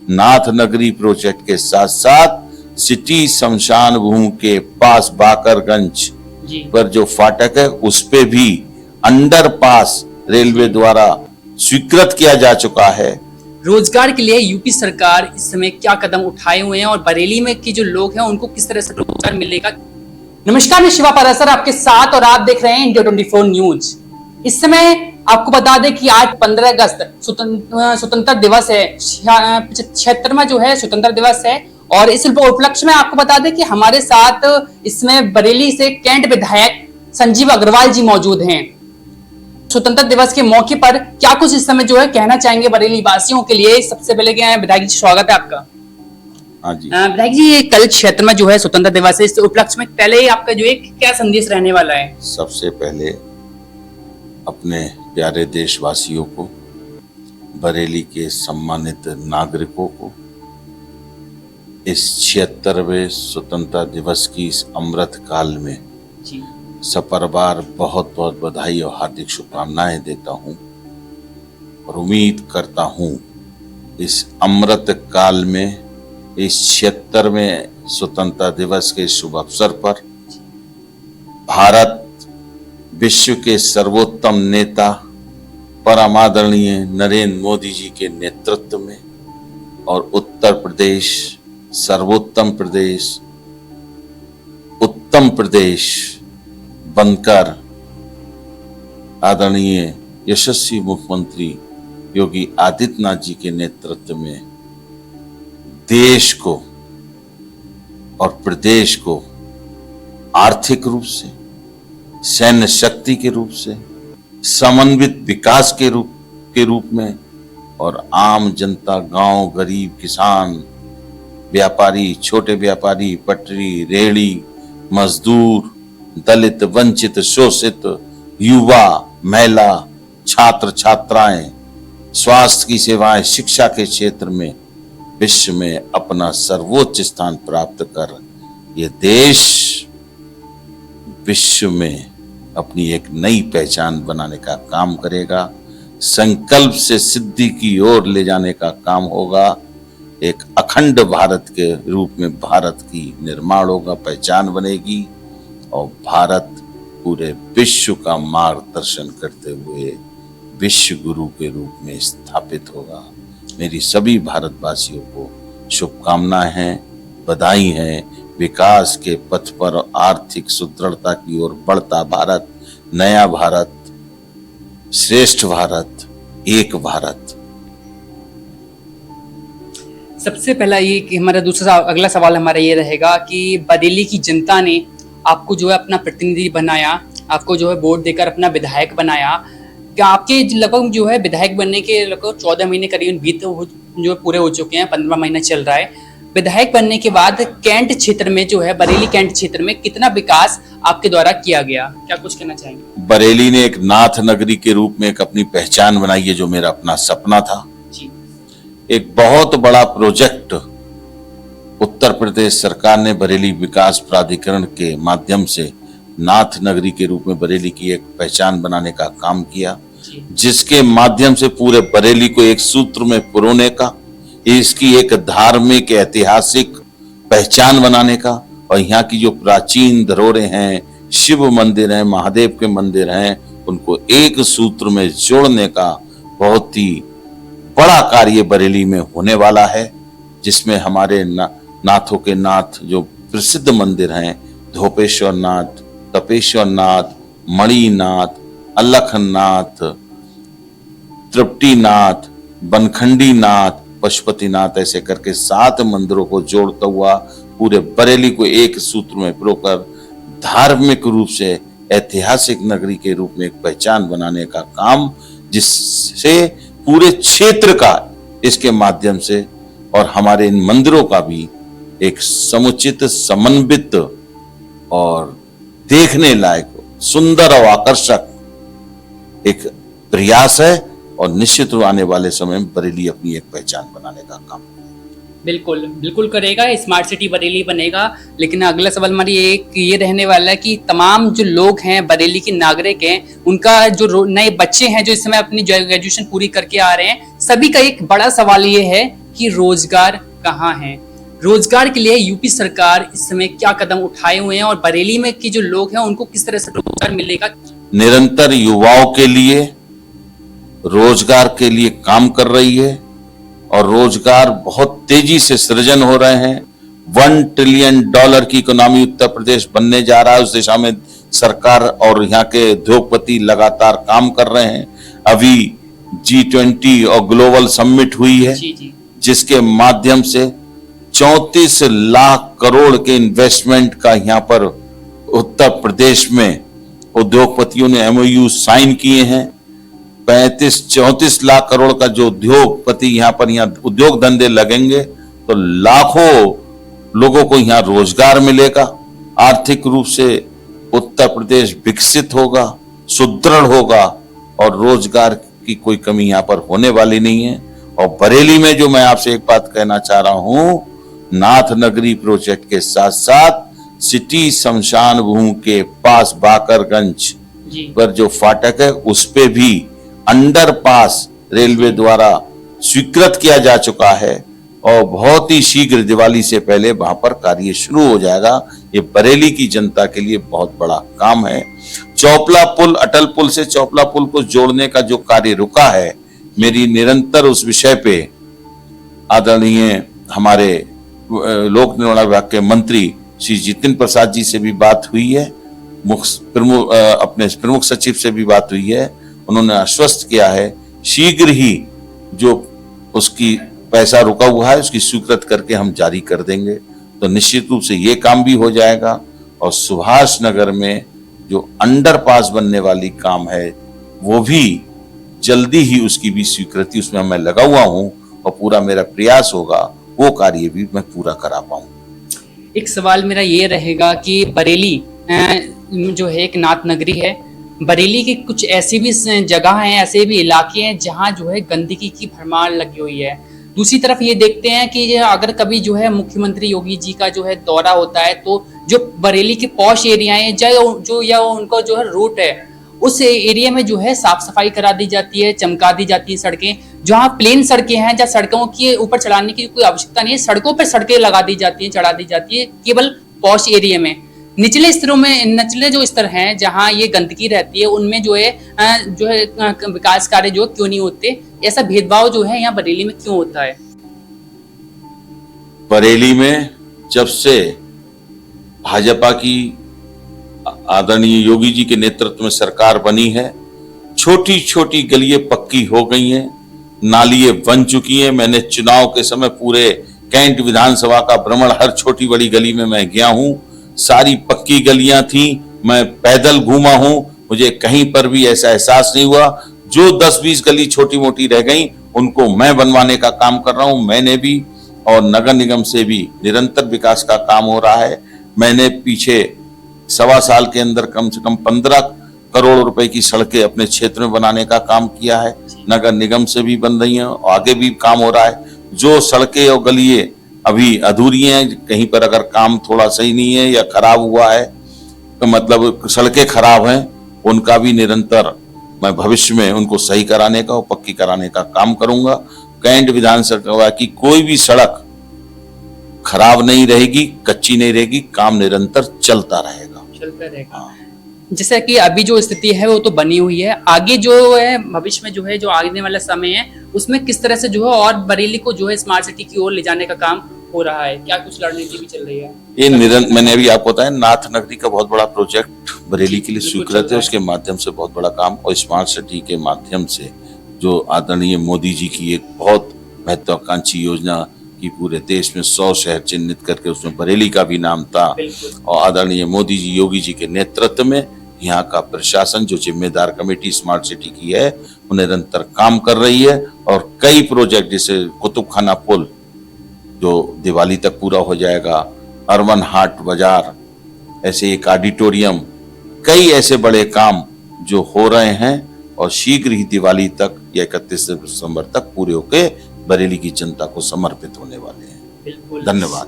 नाथ नगरी प्रोजेक्ट के साथ साथ सिटी शमशान भूमि के पास बाकरगंज पर जो फाटक है उस पे भी अंडरपास रेलवे द्वारा स्वीकृत किया जा चुका है। रोजगार के लिए यूपी सरकार इस समय क्या कदम उठाए हुए हैं और बरेली में की जो लोग हैं उनको किस तरह से रोजगार मिलेगा। नमस्कार, मैं शिवा पारासर आपके साथ और आप देख रहे हैं इंडिया 24 न्यूज। इस समय आपको बता दें कि आज 15 अगस्त स्वतंत्रता दिवस है, 76वां जो है स्वतंत्रता दिवस है। और इस उपलक्ष्य में आपको बता दें कि हमारे साथ इसमें बरेली से कैंट विधायक संजीव अग्रवाल जी मौजूद हैं। स्वतंत्रता दिवस के मौके पर क्या कुछ इस समय जो है कहना चाहेंगे बरेली वासियों के लिए। सबसे पहले क्या है विधायक जी, स्वागत है आपका। हाँ जी विधायक जी, ये कल क्षेत्र में जो है स्वतंत्रता दिवस है, इस उपलक्ष्य में पहले आपका जो है क्या संदेश रहने वाला है? सबसे पहले अपने प्यारे देशवासियों को, बरेली के सम्मानित नागरिकों को इस 76वें स्वतंत्रता दिवस की इस अमृत काल में सपरिवार बहुत बहुत बधाई और हार्दिक शुभकामनाएं देता हूं और उम्मीद करता हूं इस अमृत काल में इस 76वें स्वतंत्रता दिवस के शुभ अवसर पर भारत विश्व के सर्वोत्तम नेता परम आदरणीय नरेंद्र मोदी जी के नेतृत्व में और उत्तर प्रदेश सर्वोत्तम प्रदेश, उत्तम प्रदेश बनकर आदरणीय यशस्वी मुख्यमंत्री योगी आदित्यनाथ जी के नेतृत्व में देश को और प्रदेश को आर्थिक रूप से, सैन्य शक्ति के रूप से, समन्वित विकास के रूप में और आम जनता, गांव, गरीब, किसान, व्यापारी, छोटे व्यापारी, पटरी, रेहड़ी, मजदूर, दलित, वंचित, शोषित, युवा, महिला, छात्र छात्राएं, स्वास्थ्य की सेवाएं, शिक्षा के क्षेत्र में विश्व में अपना सर्वोच्च स्थान प्राप्त कर ये देश विश्व में अपनी एक नई पहचान बनाने का काम करेगा। संकल्प से सिद्धि की ओर ले जाने का काम होगा। एक अखंड भारत के रूप में भारत की निर्माण होगा, पहचान बनेगी और भारत पूरे विश्व का मार्गदर्शन करते हुए विश्व गुरु के रूप में स्थापित होगा। मेरी सभी भारतवासियों को शुभकामनाएं हैं, बधाई हैं। विकास के पथ पर आर्थिक सुदृढ़ता की ओर बढ़ता भारत, नया भारत, श्रेष्ठ भारत, एक भारत। सबसे पहला ये कि हमारा दूसरा अगला सवाल हमारा ये रहेगा कि बरेली की जनता ने आपको जो है अपना प्रतिनिधि बनाया, आपको जो है वोट देकर अपना विधायक बनाया। क्या आपके लगभग जो है विधायक बनने के लगभग 14 महीने करीब जो पूरे हो चुके हैं, 15 महीना चल रहा है। विधायक बनने के बाद कैंट क्षेत्र में जो है, बरेली कैंट क्षेत्र में कितना विकास आपके द्वारा किया गया, क्या कुछ कहना चाहेंगे? बरेली ने एक नाथ नगरी के रूप में एक अपनी पहचान बनाई है, जो मेरा अपना सपना था। एक बहुत बड़ा प्रोजेक्ट उत्तर प्रदेश सरकार ने बरेली विकास प्राधिकरण के माध्यम से नाथ नगरी के रूप में बरेली की एक पहचान बनाने का काम किया, जिसके माध्यम से पूरे बरेली को एक सूत्र में पिरोने का, इसकी एक धार्मिक ऐतिहासिक पहचान बनाने का और यहाँ की जो प्राचीन धरोहरें हैं, शिव मंदिर हैं, महादेव के मंदिर हैं, उनको एक सूत्र में जोड़ने का बहुत ही बड़ा कार्य बरेली में होने वाला है, जिसमें हमारे नाथों के नाथ जो प्रसिद्ध मंदिर हैं, धोपेश्वर नाथ, तपेश्वर नाथ, मणिनाथ, अलखनाथ, तृप्तिनाथ, बनखंडी नाथ, पशुपतिनाथ, ऐसे करके 7 मंदिरों को जोड़ता हुआ पूरे बरेली को एक सूत्र में पिरोकर धार्मिक रूप से ऐतिहासिक नगरी के रूप में एक पहचान बनाने का काम, जिससे पूरे क्षेत्र का इसके माध्यम से और हमारे इन मंदिरों का भी एक समुचित, समन्वित और देखने लायक, सुंदर और आकर्षक एक प्रयास है और निश्चित रूप आने वाले समय में बरेली अपनी एक पहचान बनाने का काम बिल्कुल बिल्कुल करेगा। स्मार्ट सिटी बरेली बनेगा। लेकिन अगला सवाल हमारी एक ये रहने वाला है कि तमाम जो लोग हैं, बरेली के नागरिक हैं, उनका जो नए बच्चे हैं जो इस समय अपनी ग्रेजुएशन पूरी करके आ रहे हैं, सभी का एक बड़ा सवाल ये है कि रोजगार कहाँ है। रोजगार के लिए यूपी सरकार इस समय क्या कदम उठाए हुए हैं और बरेली में की जो लोग हैं उनको किस तरह से रोजगार मिलेगा। निरंतर युवाओं के लिए रोजगार के लिए काम कर रही है और रोजगार बहुत तेजी से सृजन हो रहे हैं। $1 ट्रिलियन की इकोनॉमी उत्तर प्रदेश बनने जा रहा है। उस दिशा में सरकार और यहाँ के उद्योगपति लगातार काम कर रहे हैं। अभी G20 और ग्लोबल समिट हुई है, जिसके माध्यम से 34 लाख करोड़ के इन्वेस्टमेंट का यहाँ पर उत्तर प्रदेश में उद्योगपतियों ने MOU साइन किए हैं। 34 लाख करोड़ का जो उद्योगपति यहाँ उद्योग धंधे लगेंगे तो लाखों लोगों को यहाँ रोजगार मिलेगा। आर्थिक रूप से उत्तर प्रदेश विकसित होगा, सुदृढ़ होगा और रोजगार की कोई कमी यहाँ पर होने वाली नहीं है। और बरेली में जो मैं आपसे एक बात कहना चाह रहा हूं, नाथ नगरी प्रोजेक्ट के साथ साथ सिटी शमशान भूमि के पास बाकरगंज पर जो फाटक है उस पे भी अंडरपास रेलवे द्वारा स्वीकृत किया जा चुका है और बहुत ही शीघ्र दिवाली से पहले वहां पर कार्य शुरू हो जाएगा। ये बरेली की जनता के लिए बहुत बड़ा काम है। चौपला पुल, अटल पुल से चौपला पुल को जोड़ने का जो कार्य रुका है, मेरी निरंतर उस विषय पे आदरणीय हमारे लोक निर्माण विभाग के मंत्री श्री जितिन प्रसाद जी से भी बात हुई है, अपने प्रमुख सचिव से भी बात हुई है। उन्होंने आश्वस्त किया है शीघ्र ही जो उसकी पैसा रुका हुआ है उसकी स्वीकृत करके हम जारी कर देंगे, तो निश्चित रूप से ये काम भी हो जाएगा। और सुभाष नगर में जो अंडरपास बनने वाली काम है वो भी जल्दी ही उसकी भी स्वीकृति उसमें मैं लगा हुआ हूं और पूरा मेरा प्रयास होगा वो कार्य भी मैं पूरा करा पाऊं। एक सवाल मेरा ये रहेगा कि बरेली जो है एक नाथ नगरी है, बरेली की कुछ ऐसी भी जगह हैं, ऐसे भी इलाके हैं जहां जो है गंदगी की भरमार लगी हुई है। दूसरी तरफ ये देखते हैं कि अगर कभी जो है मुख्यमंत्री योगी जी का जो है दौरा होता है तो जो बरेली के पॉश एरिया है जो या उनका जो है रूट है उस एरिया में जो है साफ सफाई करा दी जाती है, चमका दी जाती है सड़कें। जहाँ प्लेन सड़कें हैं, जहाँ सड़कों के ऊपर चढ़ाने की कोई आवश्यकता नहीं है, सड़कों पर सड़कें लगा दी जाती है, चढ़ा दी जाती है केवल पॉश एरिया में। निचले स्तरों में, निचले जो स्तर हैं जहाँ ये गंदगी रहती है उनमें जो है विकास कार्य जो क्यों नहीं होते, ऐसा भेदभाव जो है यहाँ बरेली में क्यों होता है? बरेली में जब से भाजपा की आदरणीय योगी जी के नेतृत्व में सरकार बनी है, छोटी छोटी गलियां पक्की हो गई हैं, नालियां बन चुकी हैं। मैंने चुनाव के समय पूरे कैंट विधानसभा का भ्रमण हर छोटी बड़ी गली में मैं गया हूं, सारी पक्की गलियां थी, मैं पैदल घूमा हूं, मुझे कहीं पर भी ऐसा एहसास नहीं हुआ। जो 10-20 गली छोटी मोटी रह गई उनको मैं बनवाने का काम कर रहा हूं, मैंने भी और नगर निगम से भी निरंतर विकास का काम हो रहा है। मैंने पीछे 1.25 साल के अंदर कम से कम 15 करोड़ रुपए की सड़कें अपने क्षेत्र में बनाने का काम किया है। नगर निगम से भी बन रही हैं और आगे भी काम हो रहा है। जो सड़कें और गलियां अभी अधूरी हैं, कहीं पर अगर काम थोड़ा सही नहीं है या खराब हुआ है तो मतलब सड़कें खराब हैं, उनका भी निरंतर मैं भविष्य में उनको सही कराने का और पक्की कराने का काम करूंगा। कैंट विधानसभा की कोई भी सड़क खराब नहीं रहेगी, कच्ची नहीं रहेगी, काम निरंतर चलता रहेगा। जैसा कि अभी जो स्थिति है वो तो बनी हुई है, आगे जो है भविष्य में जो है जो आने वाला समय है उसमें किस तरह से जो है और बरेली को जो है स्मार्ट सिटी की ओर ले जाने का काम हो रहा है, क्या कुछ रणनीति भी चल रही है? ये मैंने अभी आपको बताया, नाथ नगरी का बहुत बड़ा प्रोजेक्ट बरेली के लिए स्वीकृत है, उसके माध्यम से बहुत बड़ा काम और स्मार्ट सिटी के माध्यम से जो आदरणीय मोदी जी की एक बहुत महत्वाकांक्षी योजना कि पूरे देश में 100 शहर चिन्हित करके उसमें बरेली का भी नाम था और आदरणीय मोदी जी, योगी जी के नेतृत्व में यहाँ का प्रशासन जो जिम्मेदार कमेटी स्मार्ट सिटी की है वो निरंतर काम कर रही है और कई प्रोजेक्ट जैसे कुतुबखाना पुल जो दिवाली तक पूरा हो जाएगा, अर्बन हाट बाजार, ऐसे एक ऑडिटोरियम, कई ऐसे बड़े काम जो हो रहे हैं और शीघ्र ही दिवाली तक या 31 दिसंबर तक पूरे होके बरेली की जनता को समर्पित होने वाले हैं। धन्यवाद।